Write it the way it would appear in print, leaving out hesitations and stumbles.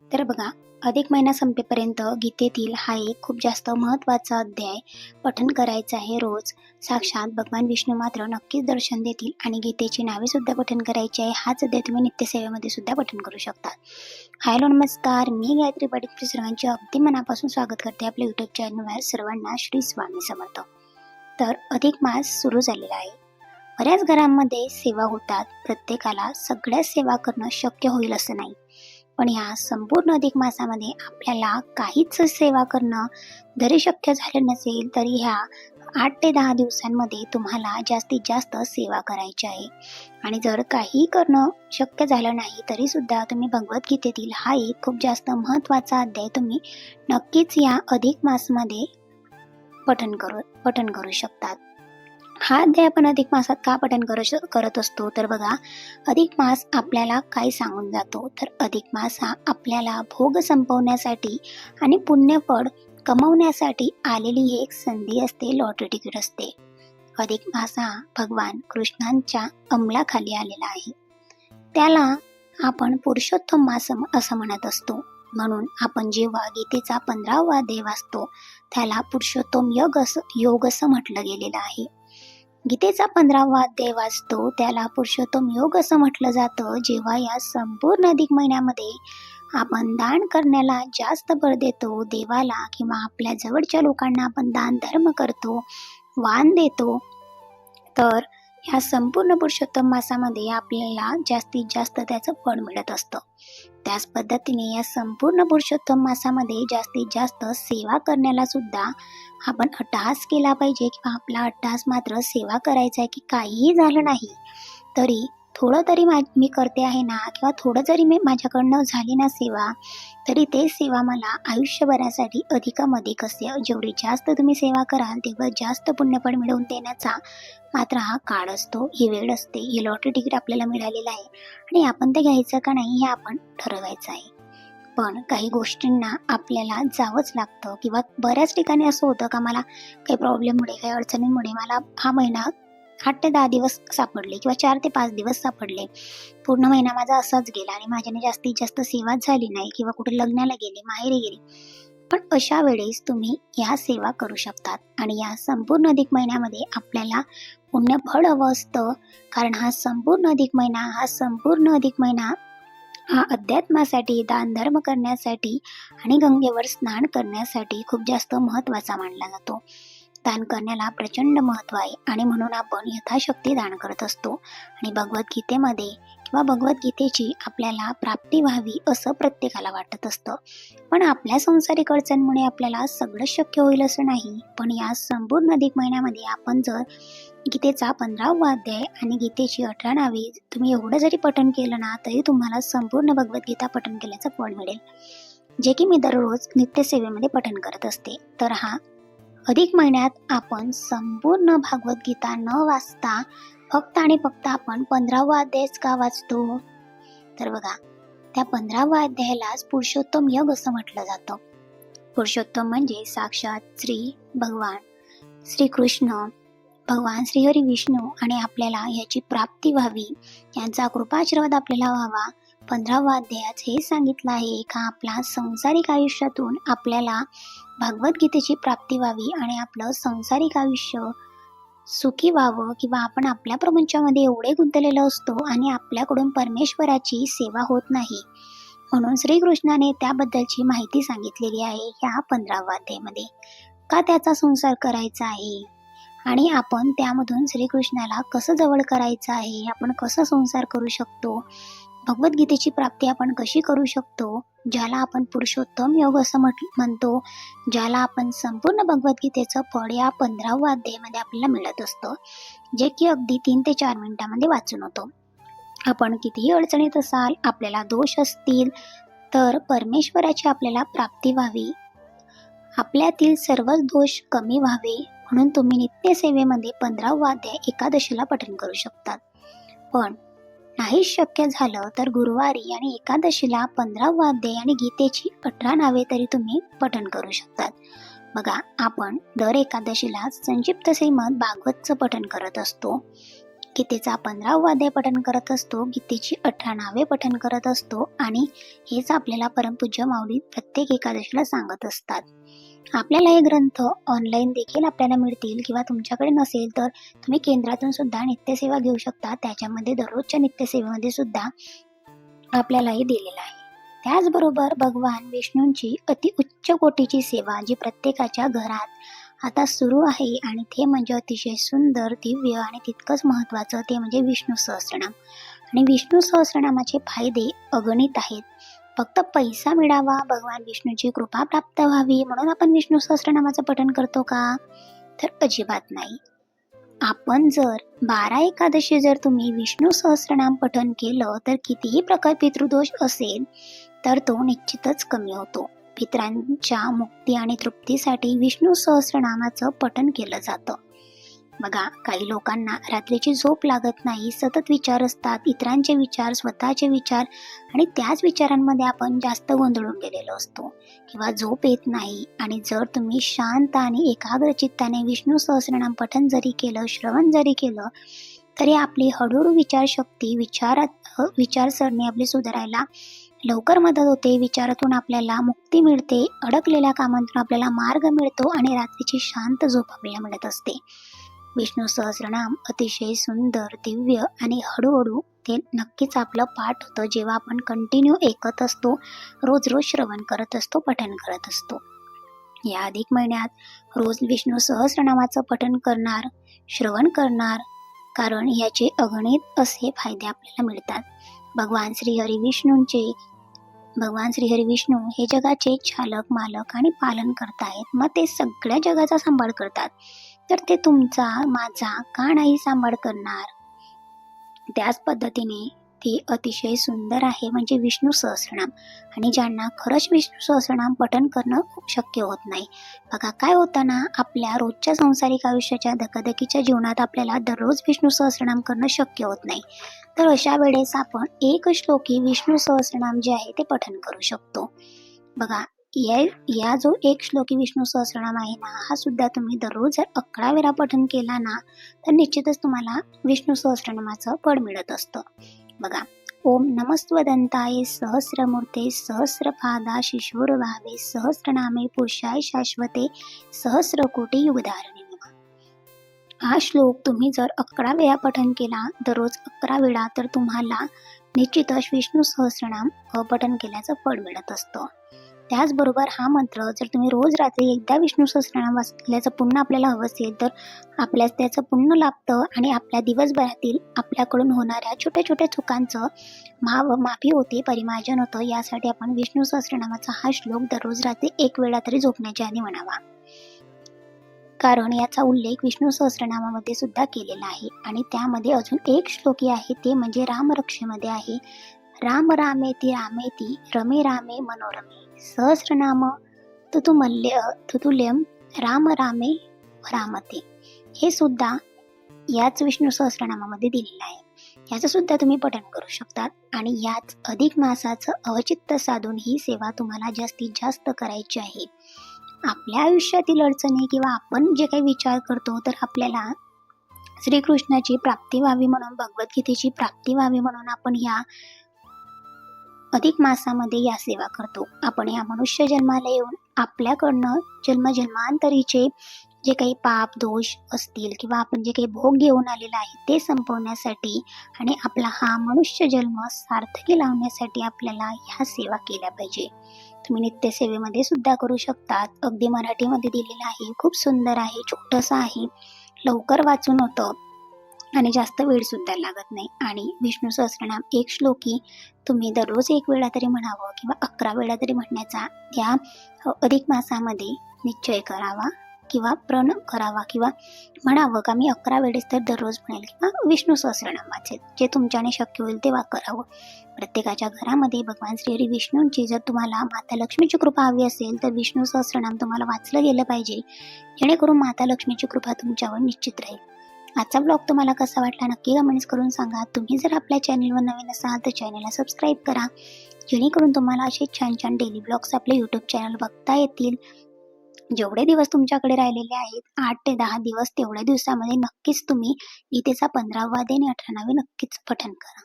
तर बघा, अधिक महिना संपेपर्यंत गीतेतील हा एक खूप जास्त महत्त्वाचा अध्याय पठण करायचा आहे रोज. साक्षात भगवान विष्णू मात्र नक्कीच दर्शन देतील आणि गीतेची नावे सुद्धा पठण करायची आहे. हाच अध्याय तुम्ही नित्यसेवेमध्ये सुद्धा पठण करू शकता. हॅलो नमस्कार, मी गायत्री पाटील सर्वांचे अगदी मनापासून स्वागत करते आपल्या यूट्यूब चॅनलवर. सर्वांना श्री स्वामी समर्थ. तर अधिक मास सुरू झालेला आहे. बऱ्याच घरांमध्ये सेवा होतात. प्रत्येकाला सगळ्या सेवा करणं शक्य होईल असं नाही, पण या संपूर्ण अधिक मासामध्ये आपल्याला काहीच सेवा करणं जरी शक्य झालं नसेल तरी ह्या 8 ते 10 दिवसांमध्ये तुम्हाला जास्तीत जास्त सेवा करायची आहे. आणि जर काही करणं शक्य झालं नाही तरी सुद्धा तुम्ही भगवद्गीतेतील हा एक खूप जास्त महत्त्वाचा अध्याय तुम्ही नक्कीच या अधिक मासमध्ये पठण करू शकतात. हा अध्याय आपण अधिक मासात का पठण करत असतो तर बघा, अधिक मास आपल्याला काय सांगून जातो तर अधिक मास हा आपल्याला भोग संपवण्यासाठी आणि पुण्यफळ कमवण्यासाठी आलेली एक संधी असते, लॉटरी तिकीट असते. अधिक मास हा भगवान कृष्णांच्या अंमलाखाली आलेला आहे. त्याला आपण पुरुषोत्तम मास असं म्हणत असतो. म्हणून आपण जेव्हा गीतेचा 15वा अध्याय वाचतो त्याला पुरुषोत्तम योग असं म्हटलं गेलेलं आहे. गीतेचा 15वा अध्याय वाचतो त्याला पुरुषोत्तम योग असं म्हटलं जातं. जेव्हा या संपूर्ण अधिक महिन्यामध्ये आपण दान करण्याला जास्त भर देतो, देवाला किंवा आपल्या जवळच्या लोकांना आपण दान धर्म करतो, वाण देतो, तर ह्या संपूर्ण पुरुषोत्तम मासामध्ये आपल्याला जास्तीत जास्त त्याचं फळ मिळत असतं. त्याच पद्धतीने या संपूर्ण पुरुषोत्तम मासामध्ये जास्तीत जास्त सेवा करण्याला सुद्धा आपण अट्टहास केला पाहिजे, किंवा आपला अट्टहास मात्र सेवा करायचा आहे की काहीही झालं नाही तरी थोडं तरी मी करते आहे ना, किंवा थोडं जरी माझ्याकडनं झाली ना सेवा, तरी ते सेवा मला आयुष्यभरासाठी अधिकाधिक असे, जेवढी जास्त तुम्ही सेवा कराल तेवढं जास्त पुण्यफळ मिळवून देण्याचा मात्र हा काळ असतो, ही वेळ असते. ही लॉटरी तिकीट आपल्याला मिळालेलं आहे आणि आपण ते घ्यायचं का नाही हे आपण ठरवायचं आहे. पण काही गोष्टींना आपल्याला जावंच लागतं, किंवा बऱ्याच ठिकाणी असं होतं का मला काही प्रॉब्लेममुळे, काही अडचणींमुळे मला हा महिना 8 ते 10 दिवस सापडले किंवा 4 ते 5 दिवस सापडले, पूर्ण महिना माझा असाच गेला आणि माझ्याने जास्तीत जास्त सेवाच झाली नाही, किंवा कुठे लग्नाला गेले, माहेरी गेले. पण अशा वेळेस तुम्ही ह्या सेवा करू शकतात. आणि या संपूर्ण अधिक महिन्यामध्ये आपल्याला पुण्यफळ हवं असतं, कारण हा संपूर्ण अधिक महिना हा अध्यात्मासाठी, दान धर्म करण्यासाठी आणि गंगेवर स्नान करण्यासाठी खूप जास्त महत्त्वाचा मानला जातो. दान करण्याला प्रचंड महत्त्व आहे आणि म्हणून आपण यथाशक्ती दान करत असतो. आणि भगवद्गीतेमध्ये किंवा भगवद्गीतेची आपल्याला प्राप्ती व्हावी असं प्रत्येकाला वाटत असतं. पण आपल्या संसारिक अडचणीमुळे आपल्याला सगळं शक्य होईल असं नाही. पण या संपूर्ण अधिक महिन्यामध्ये आपण जर गीतेचा 15वा अध्याय आणि गीतेची 18 नावे तुम्ही एवढं जरी पठण केलं ना, तरी तुम्हाला संपूर्ण भगवद्गीता पठण केल्याचं फळ मिळेल, जे की मी दररोज नित्यसेवेमध्ये पठण करत असते. तर हा अधिक महिन्यात आपण संपूर्ण भगवद्गीता न वाचता फक्त आणि फक्त आपण 15वा अध्यायच का वाचतो तर बघा, त्या 15वा अध्यायालाच पुरुषोत्तम योग असं म्हटलं जातं. पुरुषोत्तम म्हणजे साक्षात श्री भगवान श्रीकृष्ण, भगवान श्रीहरी विष्णू, आणि आपल्याला याची प्राप्ती व्हावी, यांचा कृपाशीर्वाद आपल्याला व्हावा. 15वा अध्यायात हे सांगितलं आहे का आपला संसारिक आयुष्यातून आपल्याला भगवद्गीतेची प्राप्ती व्हावी आणि आपलं संसारिक आयुष्य सुखी व्हावं, किंवा आपण आपल्या प्रपंचामध्ये एवढे गुंतलेलो असतो आणि आपल्याकडून परमेश्वराची सेवा होत नाही. म्हणून श्रीकृष्णाने त्याबद्दलची माहिती सांगितलेली आहे ह्या 15वा अध्यायामध्ये, का त्याचा संसार करायचा आहे आणि आपण त्यामधून श्रीकृष्णाला कसं जवळ करायचं आहे, आपण कसं संसार करू शकतो, भगवद्गीतेची प्राप्ती आपण कशी करू शकतो, ज्याला आपण पुरुषोत्तम योग असं म्हणतो, ज्याला आपण संपूर्ण भगवद्गीतेचं फळ या 15वा अध्यायामध्ये आपल्याला मिळत असतं, जे की अगदी 3 ते 4 मिनिटांमध्ये वाचून होतो. आपण कितीही अडचणीत असाल, आपल्याला दोष असतील, तर परमेश्वराची आपल्याला प्राप्ती व्हावी, आपल्यातील सर्वच दोष कमी व्हावे, म्हणून तुम्ही नित्यसेवेमध्ये 15वा अध्याय एकादशीला पठण करू शकतात. पण नाही शक्य झालं तर गुरुवारी आणि एकादशीला 15वा अध्याय आणि गीतेची 18 नावे तरी तुम्ही पठण करू शकतात. बघा, आपण दर एकादशीला संक्षिप्त श्रीमद भागवतचं पठण करत असतो. गीतेचा 15वा अध्याय पठण करत असतो, गीतेची 18 नावे पठण करत असतो आणि हेच आपल्याला परमपूज्य माऊली प्रत्येक एकादशीला सांगत असतात. आपल्याला हे ग्रंथ ऑनलाईन देखील आपल्याला मिळतील किंवा तुमच्याकडे नसेल तर तुम्ही केंद्रातून सुद्धा नित्यसेवा घेऊ शकता. त्याच्यामध्ये दररोजच्या नित्यसेवेमध्ये सुद्धा आपल्याला हे दिलेलं आहे. त्याचबरोबर भगवान विष्णूंची अति उच्च कोटीची सेवा जी प्रत्येकाच्या घरात आता सुरू आहे आणि ते म्हणजे अतिशय सुंदर, दिव्य आणि तितकंच महत्त्वाचं ते म्हणजे विष्णू सहस्त्रनाम. आणि विष्णू सहस्त्रनामाचे फायदे अगणित आहेत. फक्त पैसा मिळावा, भगवान विष्णूची कृपा प्राप्त व्हावी म्हणून आपण विष्णू सहस्त्रनामाचं पठण करतो का? तर अजिबात नाही. आपण जर 12 एकादशी जर तुम्ही विष्णू सहस्त्रनाम पठण केलं तर कितीही प्रकार पितृदोष असेल तर तो निश्चितच कमी होतो. पितरांच्या मुक्ती आणि तृप्तीसाठी विष्णू सहस्त्रनामाचं पठण केलं जातं. बघा, काही लोकांना रात्रीची झोप लागत नाही, सतत विचार असतात, इतरांचे विचार, स्वतःचे विचार आणि त्याच विचारांमध्ये आपण जास्त गोंधळून गेलेलो असतो किंवा झोप येत नाही. आणि जर तुम्ही शांत आणि एकाग्र चित्ताने विष्णू सहस्त्रनाम पठण जरी केलं, श्रवण जरी केलं, तरी आपली हळूहळू विचारशक्ती, विचारसरणी आपली सुधारायला लवकर मदत होते. विचारातून आपल्याला मुक्ती मिळते, अडकलेल्या कामांतून आपल्याला मार्ग मिळतो आणि रात्रीची शांत झोप आपल्याला मिळत असते. विष्णू सहस्त्रनाम अतिशय सुंदर, दिव्य आणि हळूहळू ते नक्कीच आपलं पाठ होतं जेव्हा आपण कंटिन्यू ऐकत असतो, रोज रोज श्रवण करत असतो, पठण करत असतो. या अधिक महिन्यात रोज विष्णू सहस्त्रनामाचं पठण करणार, श्रवण करणार, कारण याचे अगणित असे फायदे आपल्याला मिळतात. भगवान श्रीहरी विष्णू हे जगाचे चालक, मालक आणि पालन करत आहेत. मग ते सगळ्या जगाचा सांभाळ करतात, तर ते तुमचा, माझा का नाही सांभाळ करणार? त्याच पद्धतीने ते अतिशय सुंदर आहे म्हणजे विष्णू सहस्त्रनाम. आणि ज्यांना खरंच विष्णू सहस्त्रनाम पठण करणं शक्य होत नाही, बघा काय होतं ना, आपल्या रोजच्या संसारिक आयुष्याच्या धकाधकीच्या जीवनात आपल्याला दररोज विष्णू सहस्त्रनाम करणं शक्य होत नाही. तर अशा वेळेस आपण एक श्लोकी विष्णू सहस्त्रनाम जे आहे ते पठण करू शकतो. बघा, या जो एक श्लोकी विष्णू सहस्त्रनाम आहे ना, हा सुद्धा तुम्ही दररोज जर 11 वेळा पठण केला ना, तर निश्चितच तुम्हाला विष्णू सहस्त्रनामाचं फळ मिळत असतं. बघा, ओम नमस्त्वदंताय सहस्रमूर्ते सहस्रपादा शिशोर्भावे सहस्रनामे पुरुषाय शाश्वते सहस्रकोटी युगधारणे नमः. हा श्लोक तुम्ही जर 11 वेळा पठण केला, दररोज 11 वेळा, तर तुम्हाला निश्चितच विष्णू सहस्त्रनाम पठण केल्याचं फळ मिळत असतं. त्याचबरोबर हा मंत्र जर तुम्ही रोज रात्री एकदा विष्णू सहस्त्रनाम वाचल्याचं पुण्य आपल्याला हवं असेल तर आपल्यास त्याचं पुण्य लाभतं आणि आपल्या दिवसभरातील आपल्याकडून होणाऱ्या छोट्या छोट्या चुकांचं माफी होते, परिमार्जन होतं. यासाठी आपण विष्णू सहस्त्रनामाचा हा श्लोक दररोज रात्री 1 वेळा तरी झोपण्याच्या आधी म्हणावा, कारण याचा उल्लेख विष्णू सहस्त्रनामामध्ये सुद्धा केलेला आहे. आणि त्यामध्ये अजून एक श्लोकी आहे, ते म्हणजे रामरक्षेमध्ये आहे. राम रामेति रामेति रमे रामे मनोरमे सहस्रनाम तुतुल्यम राम रामे रामते. हे सुद्धा याच विष्णू सहस्त्रनामामध्ये दिलेलं आहे. याचं सुद्धा तुम्ही पठण करू शकतात. आणि याच अधिक मासाचं अवचित्त साधून ही सेवा तुम्हाला जास्तीत जास्त करायची आहे. आपल्या आयुष्यातील अडचणी किंवा आपण जे काही विचार करतो, तर आपल्याला श्रीकृष्णाची प्राप्ती व्हावी म्हणून, भगवद्गीतेची प्राप्ती व्हावी म्हणून आपण या अधिक मासामध्ये या सेवा करतो. आपण या मनुष्य जन्माला येऊन आपल्याकडनं जन्मजन्मांतरीचे जे काही पाप दोष असतील किंवा आपण जे काही भोग घेऊन आलेला आहे ते संपवण्यासाठी आणि आपला हा मनुष्य जन्म सार्थकी लावण्यासाठी आपल्याला ह्या सेवा केल्या पाहिजे. तुम्ही नित्यसेवेमध्ये सुद्धा करू शकतात. अगदी मराठीमध्ये दिलेलं आहे, खूप सुंदर आहे, छोटंसं आहे, लवकर वाचून होतं आणि जास्त वेळ सुद्धा लागत नाही. आणि विष्णू सहस्त्रनाम एक श्लोकी तुम्ही दररोज 1 वेळा तरी म्हणावं किंवा 11 वेळा तरी म्हणण्याचा या अधिक मासामध्ये निश्चय करावा किंवा प्रण करावा किंवा म्हणावं का मी 11 वेळेस तर दररोज म्हणेल किंवा विष्णू सहस्त्रनाम वाचेल. जे तुमच्याने शक्य होईल तेव्हा करावं. प्रत्येकाच्या घरामध्ये भगवान श्रीहरी विष्णूंची जर तुम्हाला माता लक्ष्मीची कृपा हवी असेल तर विष्णू सहस्त्रनाम तुम्हाला वाचलं गेलं पाहिजे, जेणेकरून माता लक्ष्मीची कृपा तुमच्यावर निश्चित राहील. आजचा ब्लॉग तुम्हाला कसा वाटला नक्की कमेंट्स करून सांगा. तुम्ही जर आपल्या चॅनलवर नवीन असाल तर चॅनलला सबस्क्राईब करा, जेणेकरून तुम्हाला असे छान छान डेली ब्लॉग्स आपल्या यूट्यूब चॅनल बघता येतील. जेवढे दिवस तुमच्याकडे राहिलेले आहेत 8 ते 10 दिवस तेवढ्या दिवसामध्ये नक्कीच तुम्ही गीतेचा 15वा अध्याय आणि 18वे नक्कीच पठण करा.